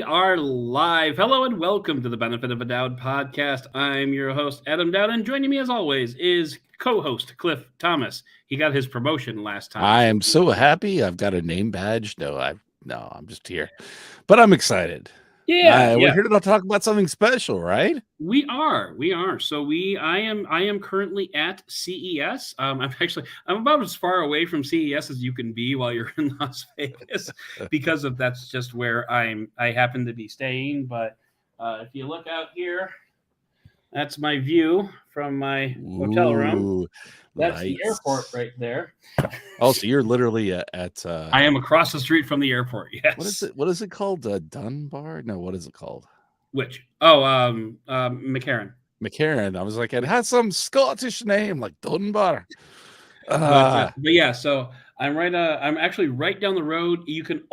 are live. Hello and welcome to the Benefit of a Doubt podcast. I'm your host, Adam Dowd, and joining me as always is co-host Cliff Thomas. He got his promotion last time. I am so happy. I've got a name badge. I'm just here, but I'm excited. We're here to talk about something special, right? We are. So I am currently at CES. I'm about as far away from CES as you can be while you're in Las Vegas, because that's just where I happen to be staying. But if you look out here, that's my view from my hotel room. That's the airport right there. Oh, so you're literally at I am across the street from the airport. Yes. What is it called? Dunbar? No, what is it called? Which? Oh, McCarran. McCarran. I was like, it has some Scottish name like Dunbar. But yeah, so I'm I'm actually right down the road. You can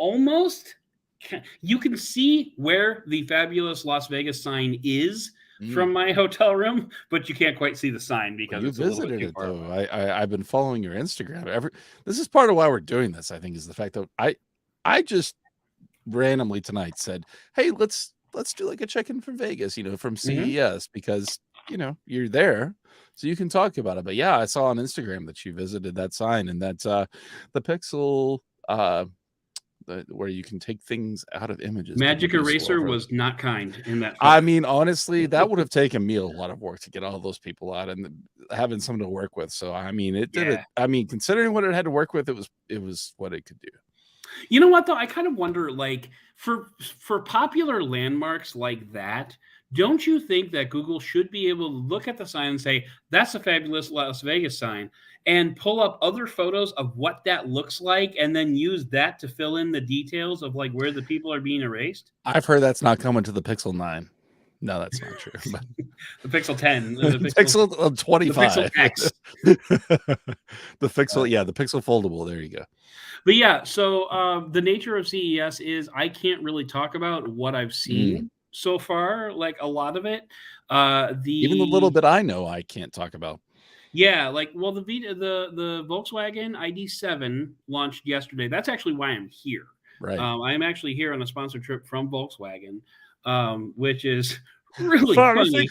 see where the fabulous Las Vegas sign is from my hotel room, but you can't quite see the sign because it's visited it though. I've been following your Instagram. This is part of why we're doing this, I think, is the fact that I just randomly tonight said, hey, let's do like a check-in from Vegas, from CES, because you're there, so you can talk about it. But yeah, I saw on Instagram that you visited that sign, and that's the Pixel where you can take things out of images. Magic Eraser was not kind in that. I mean, honestly, that would have taken me a lot of work to get all those people out and having someone to work with. So I mean, it did it. I mean, considering what it had to work with, it was what it could do. You know what though? I kind of wonder, like, for popular landmarks like that, don't you think that Google should be able to look at the sign and say, that's a fabulous Las Vegas sign, and pull up other photos of what that looks like, and then use that to fill in the details of like where the people are being erased? I've heard that's not coming to the Pixel 9. No, that's not true. But the Pixel 10, the Pixel 25, the Pixel X, the Pixel, the Pixel Foldable. There you go. But yeah, so the nature of CES is I can't really talk about what I've seen so far, like a lot of it. Even the little bit I know, I can't talk about. Yeah, like, well, the Volkswagen ID.7 launched yesterday. That's actually why I'm here. Right. I'm actually here on a sponsored trip from Volkswagen, which is really funny.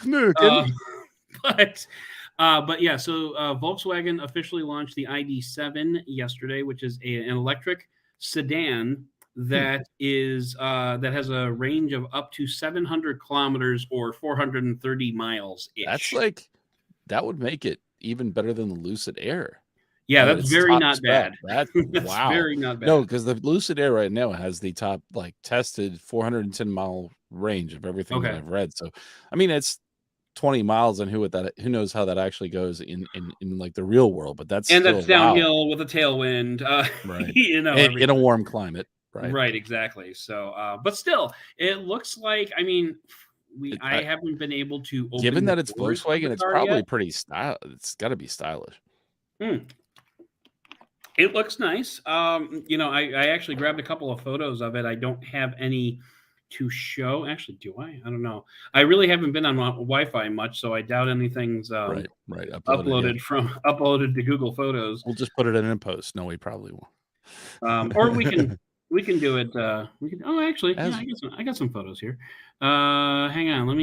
But yeah, so Volkswagen officially launched the ID.7 yesterday, which is an electric sedan that has a range of up to 700 kilometers or 430 miles. That would make it even better than the Lucid Air. Yeah, that's very not bad. That's wow. Very not bad. No, because the Lucid Air right now has the top tested 410-mile range of everything that I've read. So, I mean, it's 20 miles, and who knows how that actually goes in like the real world. But that's downhill with a tailwind, right? In a warm climate, right? Right, exactly. So, but still, it looks like, I mean, I haven't been able to open. Given that it's Volkswagen, it's probably pretty stylish. It's got to be stylish. It looks nice. I actually grabbed a couple of photos of it. I don't have any to show. Actually, do I? I don't know. I really haven't been on Wi-Fi much, so I doubt anything's uploaded to Google Photos. We'll just put it in a post. No, we probably won't. Or we can do it. Actually, I got some photos here. Hang on. Let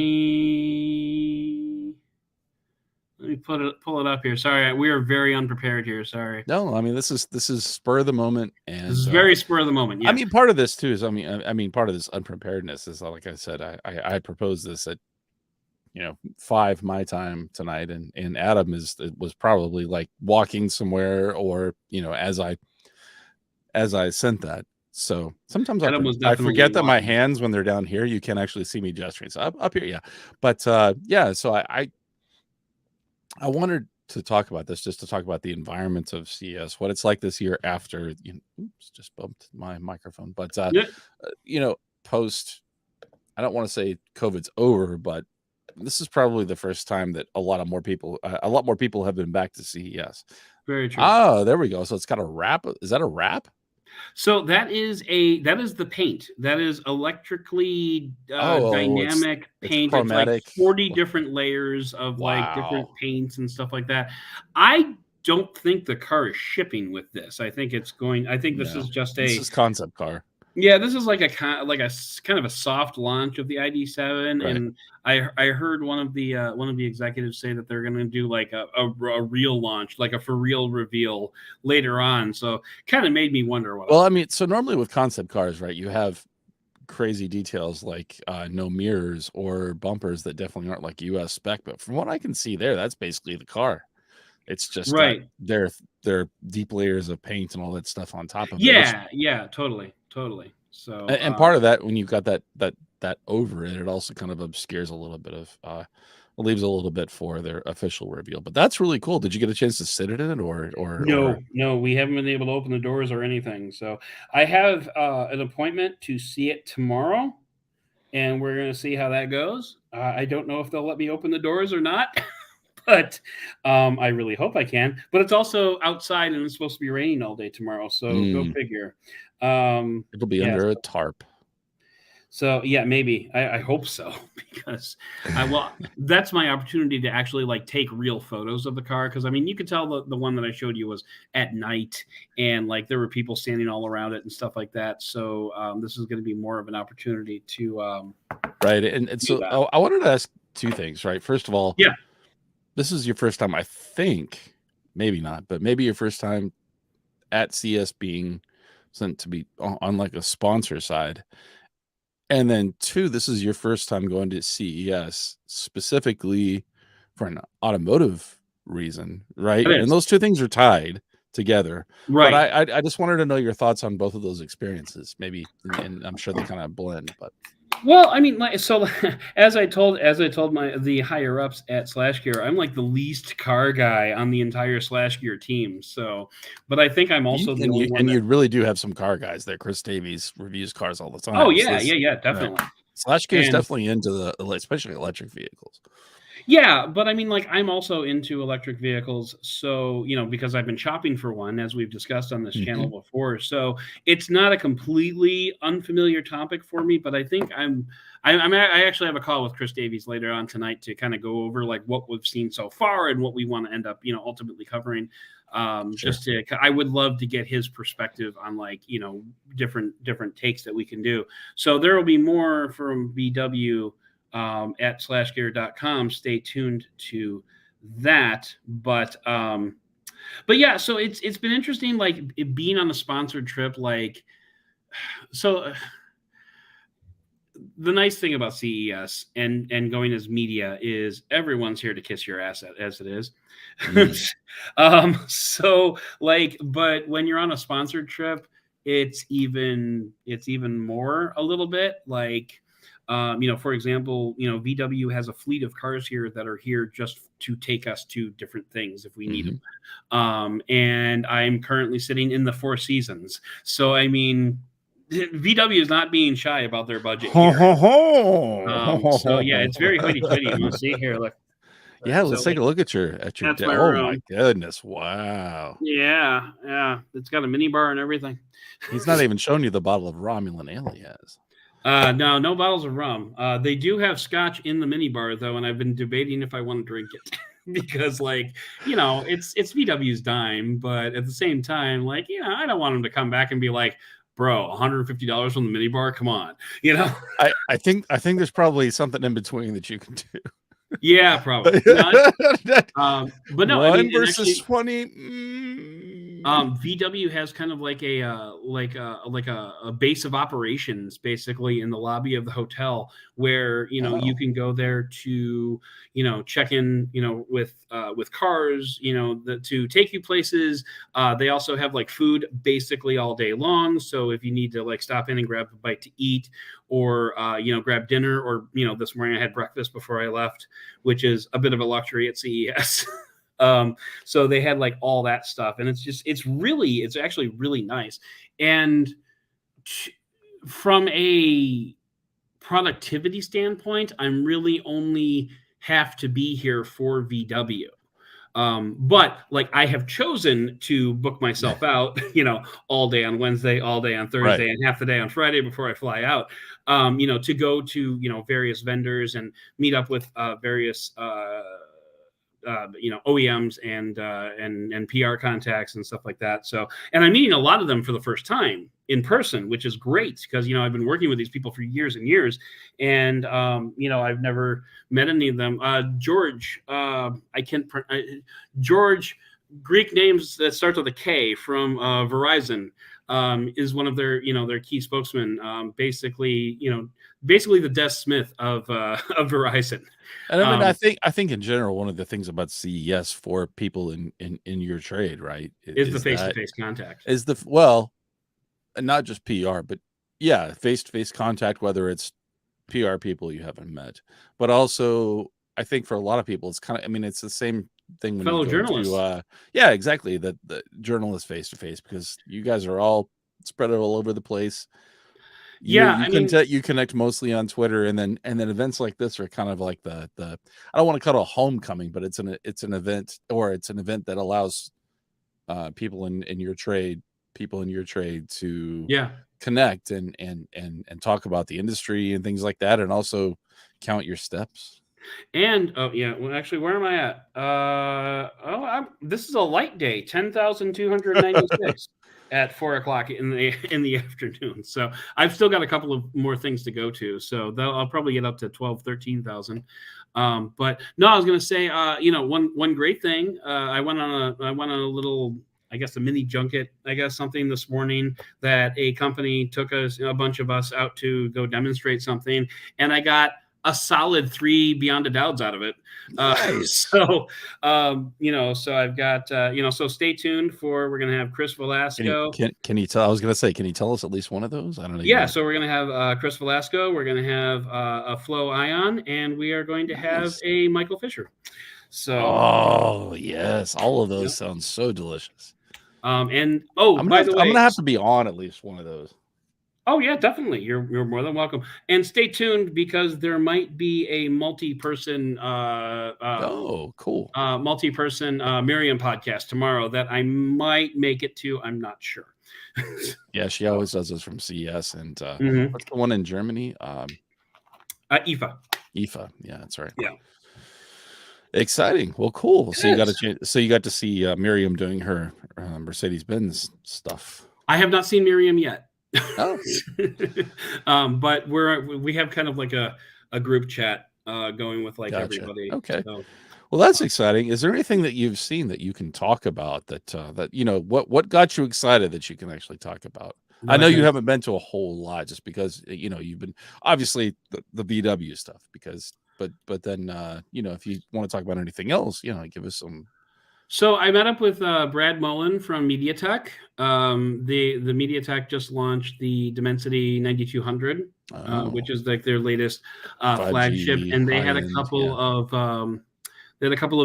me pull it up here. Sorry, we are very unprepared here. Sorry. No, I mean, this is spur of the moment, and this is very spur of the moment. Yeah. I mean, part of this too is, I mean, part of this unpreparedness is, like I said, I proposed this at 5 my time tonight, and Adam was probably like walking somewhere, or as I sent that. So sometimes I forget that my hands, when they're down here, you can actually see me gesturing. So up here, yeah. But so I wanted to talk about this, just to talk about the environment of CES, what it's like this year after. Oops, just bumped my microphone. But post, I don't want to say COVID's over, but this is probably the first time that a lot more people have been back to CES. Very true. Oh, there we go. So it's got a wrap. Is that a wrap? So that is the paint. That is electrically dynamic paint. It's like 40 different layers of like different paints and stuff like that. I don't think the car is shipping with this. I think this is just this is concept car. Yeah, this is like a kind of a soft launch of the ID7, Right. and I heard one of the executives say that they're going to do like a real launch, like a for real reveal later on. So kind of made me wonder what. Well, I mean, so normally with concept cars, right, you have crazy details like no mirrors or bumpers that definitely aren't like US spec, but from what I can see there, that's basically the car. It's just got Right. their deep layers of paint and all that stuff on top of it. Yeah, totally. So And part of that, when you've got that over it, it also kind of obscures a little bit of leaves a little bit for their official reveal. But that's really cool. Did you get a chance to sit in it no, we haven't been able to open the doors or anything. So I have an appointment to see it tomorrow, and we're going to see how that goes. I don't know if they'll let me open the doors or not, but I really hope I can. But it's also outside, and it's supposed to be raining all day tomorrow, so go figure. it'll be Yeah, under a tarp? so yeah, maybe I hope so because that's my opportunity to actually like take real photos of the car, because I mean you could tell the one that I showed you was at night, and like there were people standing all around it and stuff like that. So this is going to be more of an opportunity to Right. And so I wanted to ask two things, right? First of all, yeah. this is your first time, I think, maybe not, but maybe your first time at CES being sent to be on like a sponsor side. And then two, this is your first time going to CES specifically for an automotive reason, right? It And is. those two things are tied together. Right. But I just wanted to know your thoughts on both of those experiences, maybe, and I'm sure they kind of blend. But Well, I mean, like, so as I told the higher ups at Slash Gear, I'm like the least car guy on the entire Slash Gear team. So, but I think I'm also the only one. You really do have some car guys there. Chris Davies reviews cars all the time. Oh yeah, definitely. Right. Slash Gear is And definitely into especially electric vehicles. yeah, but I mean, like, I'm also into electric vehicles. So, because I've been shopping for one, as we've discussed on this channel before. So it's not a completely unfamiliar topic for me, but I think I actually have a call with Chris Davies later on tonight to kind of go over like what we've seen so far and what we want to end up, ultimately covering. Sure. I would love to get his perspective on like, different takes that we can do. So there will be more from VW at slashgear.com. Stay tuned to that. But yeah, so it's been interesting, like being on a sponsored trip. Like, so the nice thing about CES and going as media is everyone's here to kiss your ass as it is. So like, but when you're on a sponsored trip, it's even more a little bit like, for example, VW has a fleet of cars here that are here just to take us to different things if we need them. And I'm currently sitting in the Four Seasons. So, I mean, VW is not being shy about their budget here. So yeah, it's very hoity-toity. You want to see here? Look. Yeah, let's take a look at your That's my room. my goodness, wow. Yeah, it's got a mini bar and everything. He's not even showing you the bottle of Romulan ale he has. No bottles of rum. They do have scotch in the mini bar though, and I've been debating if I want to drink it. Because like, it's VW's dime, but at the same time, like, I don't want him to come back and be like, bro, $150 from the mini bar. Come on. I think there's probably something in between that you can do. Yeah, probably. But no, One versus 20. VW has kind of like a base of operations basically in the lobby of the hotel where you can go there to check in with cars to take you places. They also have like food basically all day long, so if you need to like stop in and grab a bite to eat or grab dinner, or this morning I had breakfast before I left, which is a bit of a luxury at CES. So they had like all that stuff, and it's actually really nice. And from a productivity standpoint, I'm really only have to be here for VW. But like I have chosen to book myself out, all day on Wednesday, all day on Thursday, Right. and half the day on Friday before I fly out, to go to, various vendors and meet up with various OEMs and PR contacts and stuff like that. So, and I'm meeting a lot of them for the first time in person, which is great because I've been working with these people for years and years, and I've never met any of them. George, George, Greek names that starts with a K, from Verizon, is one of their key spokesmen. Basically the Des Smith of Verizon. And I mean, I think in general, one of the things about CES for people in your trade, right, is the face-to-face contact. Not just PR, but yeah, face-to-face contact, whether it's PR people you haven't met, but also I think for a lot of people, it's kind of, I mean, it's the same thing when Fellow you go journalists. yeah, exactly. The journalists face-to-face, because you guys are all spread all over the place. You connect mostly on Twitter, and then events like this are kind of like the I don't want to call it a homecoming, but it's an event, or it's an event that allows people in your trade to connect and talk about the industry and things like that, and also count your steps. And actually, where am I at? This is a light day, 10,296 at 4:00 in the afternoon. So I've still got a couple of more things to go to. So I'll probably get up to 13,000. But no, I was going to say, one great thing. I went on a little, I guess, a mini junket, something this morning that a company took a bunch of us out to go demonstrate something, and I got a solid 3 Beyond a Doubts out of it. Nice. So I've got, so stay tuned we're going to have Chris Velasco. Can you tell? I was going to say, can you tell us at least one of those? I don't know. Yeah. So we're going to have Chris Velasco. We're going to have a Flo Ion, and we are going to have a Michael Fisher. So. Oh yes. All of those sound so delicious. By the way, I'm going to have to be on at least one of those. Oh yeah, definitely. You're more than welcome. And stay tuned, because there might be a multi-person cool. Multi-person Miriam podcast tomorrow that I might make it to. I'm not sure. Yeah, she always does this from CES. And what's the one in Germany? IFA. IFA. Yeah, that's right. Yeah. Exciting. Well, cool. So you got to see Miriam doing her Mercedes-Benz stuff. I have not seen Miriam yet. Oh. But we have kind of like a group chat going with everybody. Okay. So. Well, that's exciting. Is there anything that you've seen that you can talk about that what got you excited that you can actually talk about? I know you haven't been to a whole lot, just because you've been obviously the VW stuff, but then if you want to talk about anything else, give us some. So I met up with Brad Mullen from Mediatek. The Mediatek just launched the Dimensity 9200, which is like their latest flagship, and they had a couple of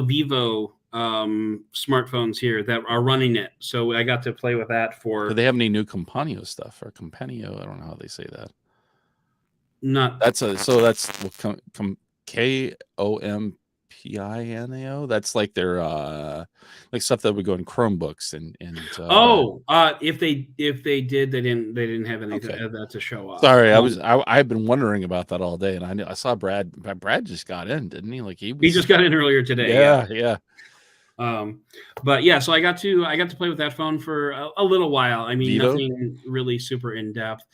Vivo smartphones here that are running it. So I got to play with that for. Do they have any new Companio stuff, or Companio? I don't know how they say that. Not that's KOMPINAO. That's like their like stuff that would go in Chromebooks and if they did, they didn't have anything of that to show off. Sorry, I've been wondering about that all day, and I saw Brad just got in, didn't he? Like he just got in earlier today. Yeah. But yeah, so I got to play with that phone for a little while. I mean, Vito? Nothing really super in depth.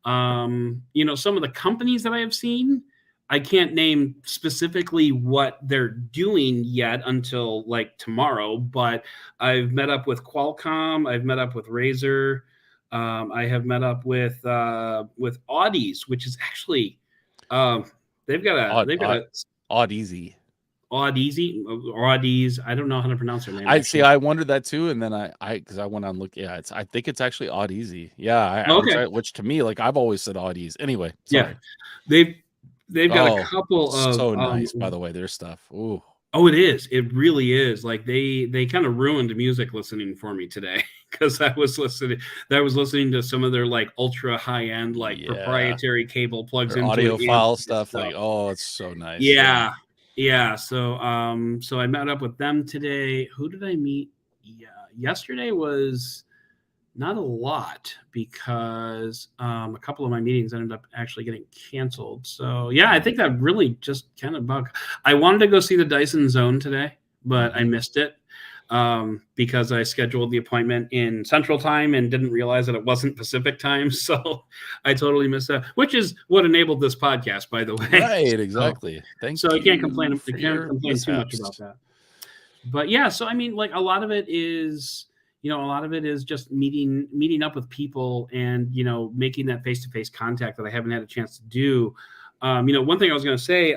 Some of the companies that I have seen, I can't name specifically what they're doing yet until like tomorrow, but I've met up with Qualcomm. I've met up with Razer. I have met up with Audis, which is actually they've got a Audis. Audis. I don't know how to pronounce their name. I wondered that too, and then because I went on look. Yeah, I think it's actually Audisi. Yeah. Which to me, like, I've always said Audis. Anyway, sorry. Yeah, they've got a couple of so nice, by the way, their stuff. Ooh. Oh, it is. It really is. Like they kind of ruined music listening for me today, because I was listening to some of their like ultra high end proprietary cable plugs into audiophile stuff. Like, oh, it's so nice. Yeah. So I met up with them today. Who did I meet? Yeah, yesterday was not a lot, because a couple of my meetings ended up actually getting canceled. So yeah, I think that really just kind of I wanted to go see the Dyson Zone today, but I missed it because I scheduled the appointment in Central Time and didn't realize that it wasn't Pacific Time. So I totally missed that, which is what enabled this podcast, by the way. Right, exactly. So I can't complain. I can't complain too much about that. But yeah, so I mean, like a lot of it is, just meeting up with people and, making that face-to-face contact that I haven't had a chance to do. One thing I was going to say,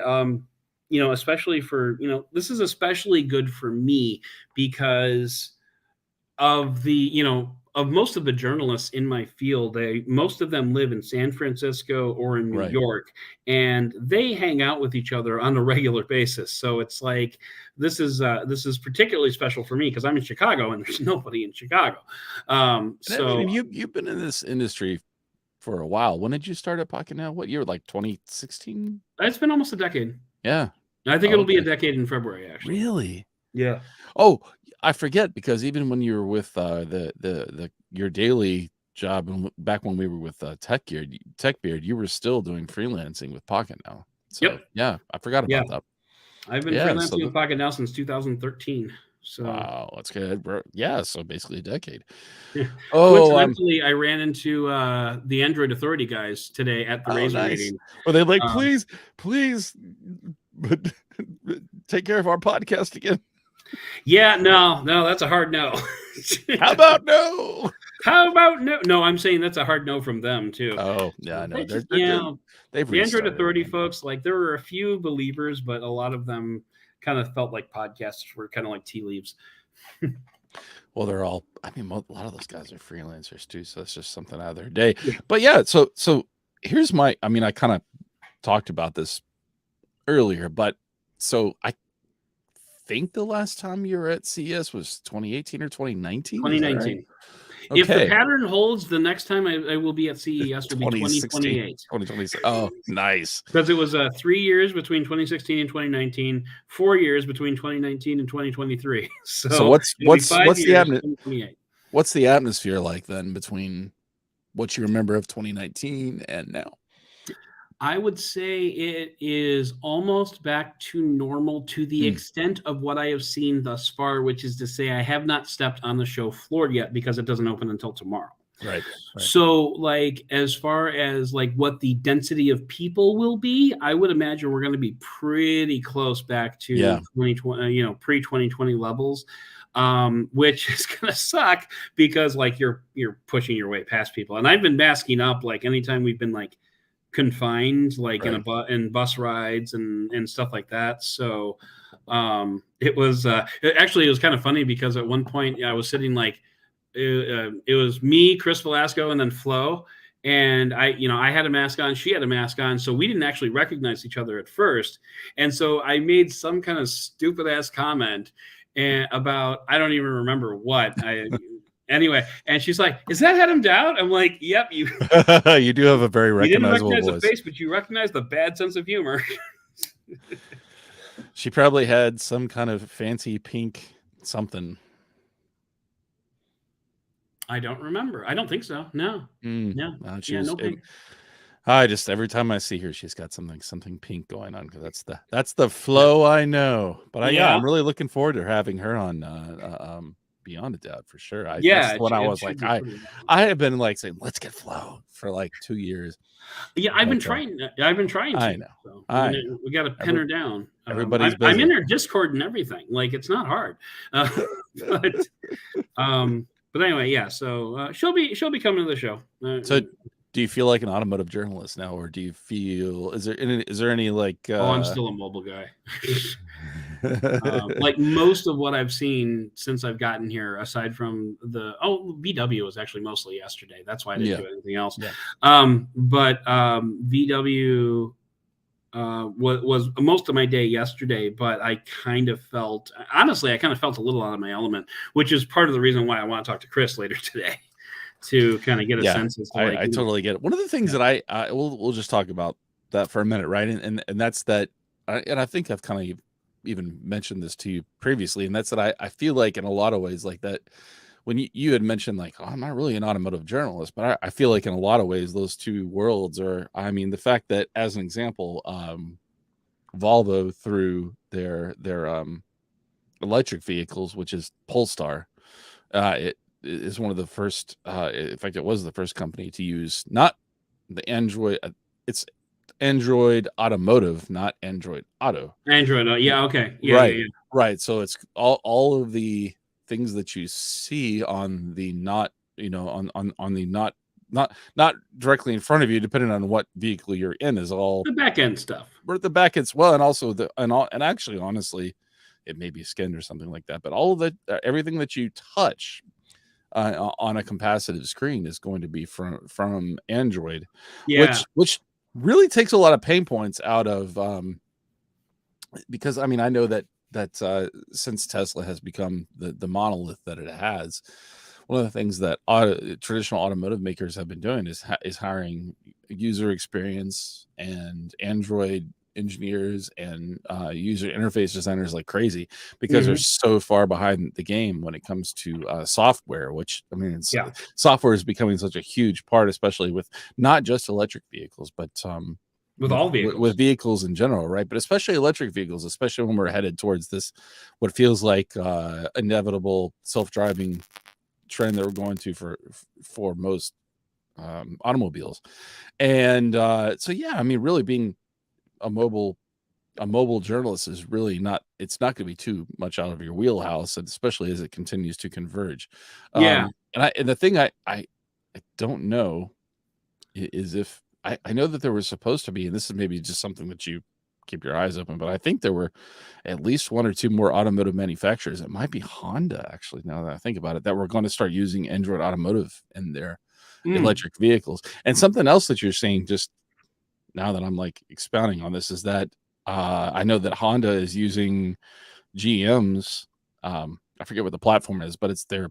especially for, this is especially good for me because of of most of the journalists in my field. Most of them live in San Francisco or in New York, and they hang out with each other on a regular basis. So it's like, this is particularly special for me because I'm in Chicago and there's nobody in Chicago. So you've been in this industry for a while. When did you start at Pocket Now? What year? Like 2016? It's been almost a decade. Yeah. I think it'll be a decade in February, actually. Really? Yeah. Oh, I forget, because even when you were with your daily job and back when we were with TechBeard, you were still doing freelancing with Pocket Now. So, yep. Yeah, I forgot about that. I've been freelancing with Pocket Now since 2013. So wow, that's good, bro. Yeah, so basically a decade. Coincidentally, I ran into the Android Authority guys today at the Razer meeting. Were they like, please, but take care of our podcast again? Yeah, no, that's a hard no. How about no? How about no? No, I'm saying that's a hard no from them too. Oh, yeah, I know. They've the Android Authority folks, like there were a few believers, but a lot of them kind of felt like podcasts were kind of like tea leaves. Well, they're all, I mean, a lot of those guys are freelancers too, so it's just something out of their day. Yeah. But yeah, so here's I kind of talked about this earlier, but so I think the last time you were at CES was 2018 or 2019? 2019. Right? Okay. If the pattern holds, the next time I will be at CES will be 2028. 2026. Oh, nice. Because it was 3 years between 2016 and 2019, 4 years between 2019 and 2023. So what's the atmosphere like then between what you remember of 2019 and now? I would say it is almost back to normal to the extent of what I have seen thus far, which is to say I have not stepped on the show floor yet because it doesn't open until tomorrow. Right. So like, as far as like what the density of people will be, I would imagine we're going to be pretty close back to 2020, pre-2020 levels. Which is going to suck because like you're pushing your way past people. And I've been masking up like anytime we've been like confined, like in bus rides and stuff like that. So it was kind of funny because at one point I was sitting like it was me, Chris Velasco, and then Flo, and I had a mask on, she had a mask on, so we didn't actually recognize each other at first. And so I made some kind of stupid ass comment about, I don't even remember what anyway, and she's like, "Is that Adam Dowd?" I'm like, "Yep, you." You do have a very recognizable voice. The face, but you recognize the bad sense of humor. She probably had some kind of fancy pink something. I don't remember. I don't think so. No. No. I just, every time I see her, she's got something pink going on, because that's the flow I know. But I'm really looking forward to having her on Beyond a Doubt for sure. That's when I was like, I have been like saying, let's get Flo for like 2 years. Yeah, I've been trying to. I know. So we got to pin her down. Everybody's busy. I'm in her Discord and everything. Like, it's not hard. But anyway, yeah. So she'll be coming to the show. So, do you feel like an automotive journalist now, or do you feel is there any like? I'm still a mobile guy. Like most of what I've seen since I've gotten here, aside from VW was actually mostly yesterday. That's why I didn't do anything else. Yeah. But VW was most of my day yesterday, but I kind of felt a little out of my element, which is part of the reason why I want to talk to Chris later today to kind of get a sense as to I totally get it. One of the things that we'll just talk about that for a minute, right? And that's that, and I think I've kind of even mentioned this to you previously, and that's that I feel like in a lot of ways like that when you had mentioned like, I'm not really an automotive journalist, but I feel like in a lot of ways those two worlds are, I mean, the fact that, as an example, Volvo through their electric vehicles, which is Polestar. It is one of the first. In fact, it was the first company to use not the Android. It's Android Automotive, not Android Auto. Android. Yeah. Okay. Yeah. Right, Yeah. right. So it's all of the things that you see on the not, on the not directly in front of you, depending on what vehicle you're in, is all The back end stuff. the back as well, and also and actually, honestly, it may be skinned or something like that. But all of the everything that you touch on a capacitive screen is going to be from Android, Yeah. which really takes a lot of pain points out of, because I mean, I know that since Tesla has become the monolith that it has, one of the things that traditional automotive makers have been doing is hiring user experience and Android engineers and user interface designers like crazy, because they're Mhm. so far behind the game when it comes to software. Which, I mean, Yeah. software is becoming such a huge part, especially with not just electric vehicles, but With all vehicles. with vehicles in general, right? But especially electric vehicles, especially when we're headed towards this, what feels like inevitable self-driving trend that we're going to for most automobiles. And so, yeah, I mean, really being a mobile journalist is really not, it's not going to be too much out of your wheelhouse, and especially as it continues to converge. Yeah. And the thing I don't know is if I know that there was supposed to be, and this is maybe just something that you keep your eyes open, but I think there were at least one or two more automotive manufacturers. It might be Honda, actually, now that I think about it, that were going to start using Android Automotive in their Mm. electric vehicles. And something else that you're seeing, just now that I'm like expounding on this, is that I know that Honda is using GM's, I forget what the platform is, but it's their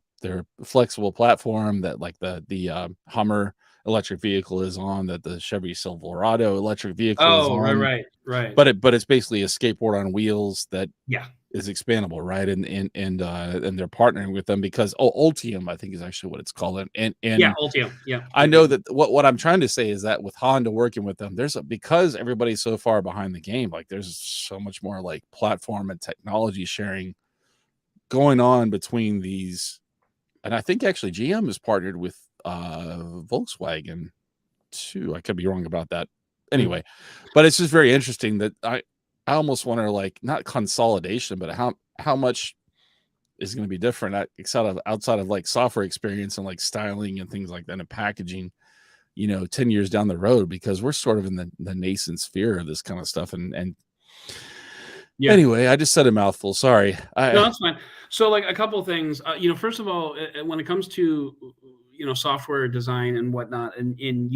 flexible platform that, like, the Hummer electric vehicle is on, that the Chevy Silverado electric vehicle is Oh, right. on. Right. Right. But it's basically a skateboard on wheels that Yeah. is expandable, right? And they're partnering with them because Ultium, I think, is actually what it's called. Yeah. And Ultium. Yeah. I Yep. know Yep. that what I'm trying to say is that with Honda working with them, because everybody's so far behind the game, like, there's so much more like platform and technology sharing going on between these. And I think actually GM is partnered with Volkswagen too. I could be wrong about that. Mm. Anyway, but it's just very interesting that I almost wonder, like, not consolidation, but how much is going to be different outside of like software experience and like styling and things like that, and packaging, 10 years down the road, because we're sort of in the nascent sphere of this kind of stuff. And Yeah. anyway, I just said a mouthful. Sorry. No, that's fine. So, like, a couple of things. First of all, when it comes to software design and whatnot, and in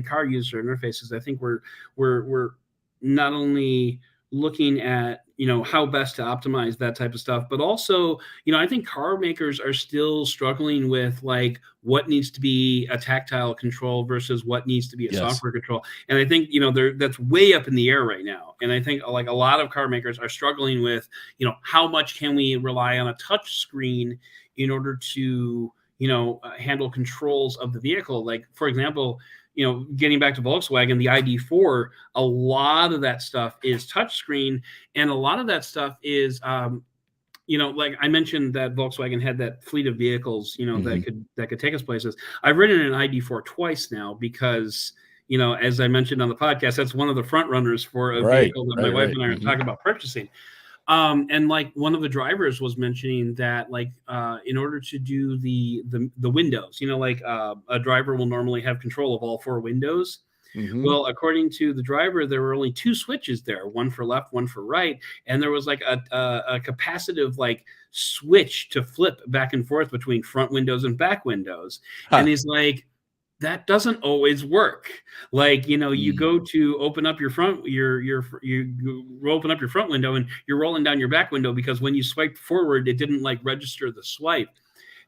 car user interfaces, I think we're not only looking at how best to optimize that type of stuff, but also I think car makers are still struggling with, like, what needs to be a tactile control versus what needs to be a Yes. software control. And I think that's way up in the air right now. And I think, like, a lot of car makers are struggling with how much can we rely on a touch screen in order to handle controls of the vehicle. Like, for example, getting back to Volkswagen, the ID4, a lot of that stuff is touchscreen, and a lot of that stuff is, like I mentioned, that Volkswagen had that fleet of vehicles, Mhm. that could take us places. I've ridden an ID4 twice now because, as I mentioned on the podcast, that's one of the front runners for a Right. vehicle that my Right. wife Right. and I are Mhm. talking about purchasing. And, like, one of the drivers was mentioning that, like, in order to do the windows, like, a driver will normally have control of all four windows. Mhm. Well, according to the driver, there were only two switches there, one for left, one for right, and there was, like, a capacitive, like, switch to flip back and forth between front windows and back windows. And Huh. he's like, that doesn't always work. Like, you Mm. go to open up your front you open up your front window and you're rolling down your back window because when you swiped forward, it didn't, like, register the swipe.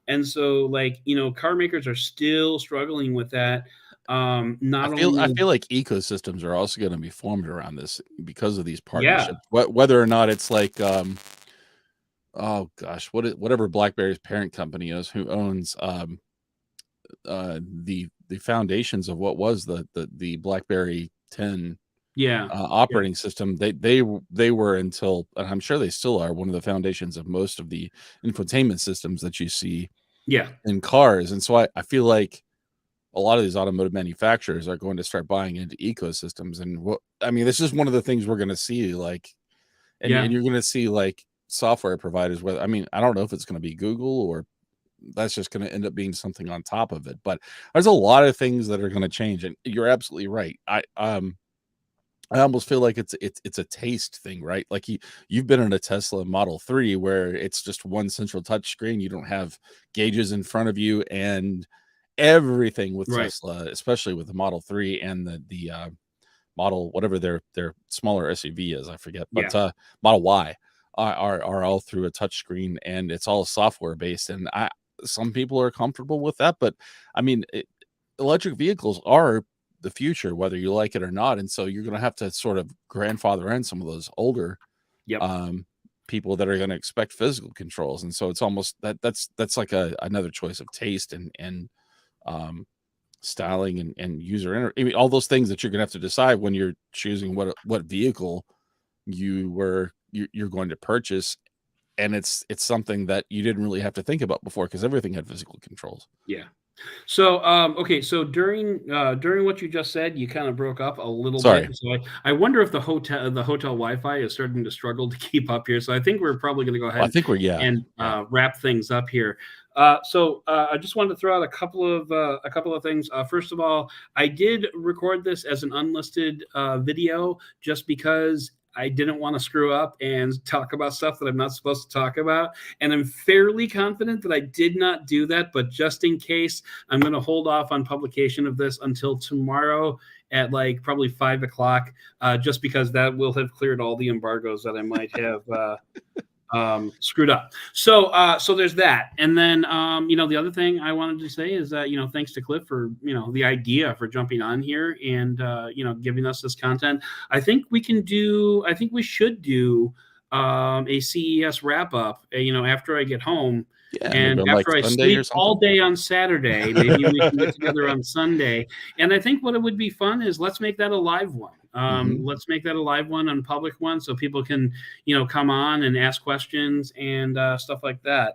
And so, like, car makers are still struggling with that. Not I only feel like ecosystems are also going to be formed around this because of these Yeah. partnerships. Whether or not it's like, oh gosh, whatever BlackBerry's parent company is, who owns the foundations of what was the BlackBerry 10 Yeah. operating system. They were, until, and I'm sure they still are, one of the foundations of most of the infotainment systems that you see Yeah. in cars. And so I feel like a lot of these automotive manufacturers are going to start buying into ecosystems. And this is one of the things we're going to see, like, and Yeah. you're going to see like software providers, whether, I don't know if it's going to be Google or that's just going to end up being something on top of it, but there's a lot of things that are going to change. And you're absolutely right. I almost feel like it's a taste thing, right? Like you've been in a Tesla Model 3 where it's just one central touch screen. You don't have gauges in front of you, and everything with Right. Tesla, especially with the Model 3 and the model, whatever their smaller SUV is, I forget, but Model Y are all through a touch screen, and it's all software based. And some people are comfortable with that, but electric vehicles are the future, whether you like it or not. And so you're going to have to sort of grandfather in some of those older people that are going to expect physical controls. And so it's almost that's like another choice of taste and styling and user all those things that you're going to have to decide when you're choosing what vehicle you're going to purchase. And it's something that you didn't really have to think about before, because everything had physical controls. Yeah. So, okay. So during what you just said, you kind of broke up a little bit. So I wonder if the hotel Wi-Fi is starting to struggle to keep up here. So I think we're probably going to go ahead. I think we're wrap things up here. So I just wanted to throw out a couple of things. First of all, I did record this as an unlisted video just because I didn't want to screw up and talk about stuff that I'm not supposed to talk about. And I'm fairly confident that I did not do that. But just in case, I'm going to hold off on publication of this until tomorrow at like probably 5 o'clock, just because that will have cleared all the embargoes that I might have screwed up. So there's that. And then, the other thing I wanted to say is that, thanks to Cliff for, the idea for jumping on here and, giving us this content. I think we should do a CES wrap up, after I get home. Yeah, and after I sleep all day on Saturday, maybe we can get together on Sunday. And I think what it would be fun is let's make that a live one. Let's make that a live one and public one so people can, come on and ask questions and stuff like that.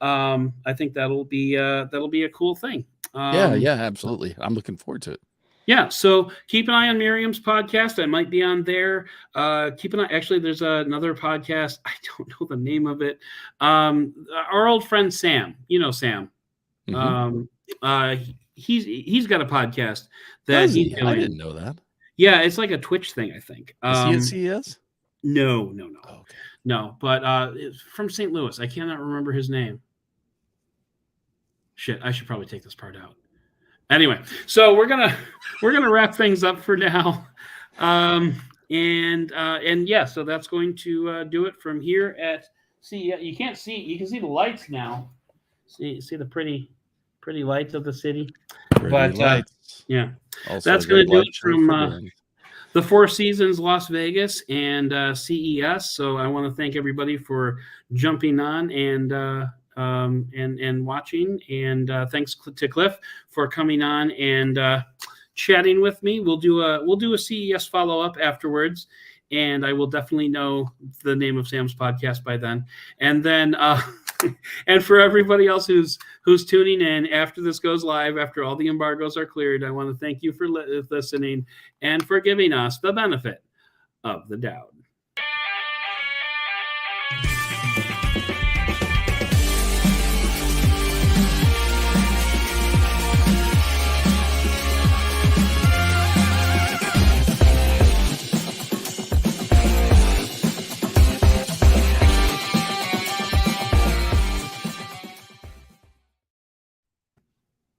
I think that'll be a cool thing. Yeah, absolutely. I'm looking forward to it. Yeah, so keep an eye on Miriam's podcast. I might be on there. Keep an eye. Actually, there's another podcast. I don't know the name of it. Our old friend Sam. Sam. He's got a podcast that he's doing. I didn't know that. Yeah, it's like a Twitch thing, I think. Is he at CES? No. Oh, okay. No, but it's from St. Louis. I cannot remember his name. Shit, I should probably take this part out. Anyway, so we're gonna wrap things up for now, so that's going to do it from here at CES. You can see the lights now. See the pretty lights of the city. Lights. Yeah, Also that's going to do it from the Four Seasons Las Vegas and CES. So I want to thank everybody for jumping on and watching, and thanks to Cliff for coming on and chatting with me. We'll do a CES follow-up afterwards, and I will definitely know the name of Sam's podcast by then. And then and for everybody else who's tuning in after this goes live, after all the embargoes are cleared, I want to thank you for listening and for giving us the benefit of the doubt.